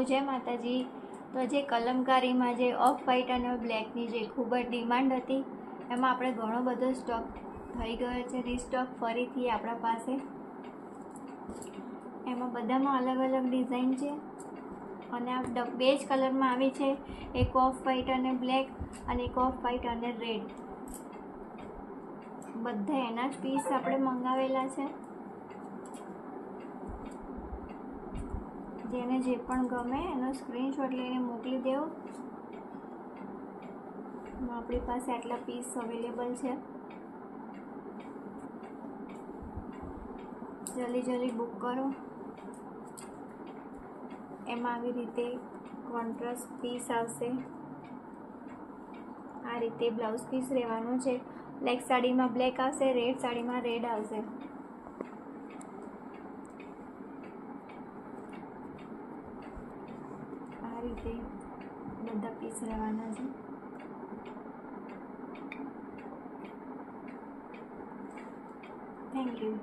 જય માતાજી। તો જે કલમકારીમાં જે ઓફ વ્હાઇટ અને બ્લેકની જે ખૂબ જ ડિમાન્ડ હતી એમાં આપણે ઘણો બધો સ્ટોક થઈ ગયો છે રીસ્ટોક ફરીથી આપણા પાસે। એમાં બધામાં અલગ અલગ ડિઝાઇન છે અને આ બે જ કલરમાં આવી છે, એક ઓફ વ્હાઇટ અને બ્લેક અને એક ઓફ વ્હાઇટ અને રેડ। બધા એના જ પીસ આપણે મંગાવેલા છે। જેને જે પણ ગમે એનો સ્ક્રીનશોટ લઈને મોકલી દેવો। આપણી પાસે આટલા પીસ અવેલેબલ છે, જલ્દી જલ્દી બુક કરો। એમાં આવી રીતે કોન્ટ્રાસ્ટ પીસ આવશે, આ રીતે બ્લાઉઝ પીસ રહેવાનું છે। બ્લેક સાડીમાં બ્લેક આવશે, રેડ સાડીમાં રેડ આવશે। આ રીતે બધા પીસ રહેવાના છે। Thank you.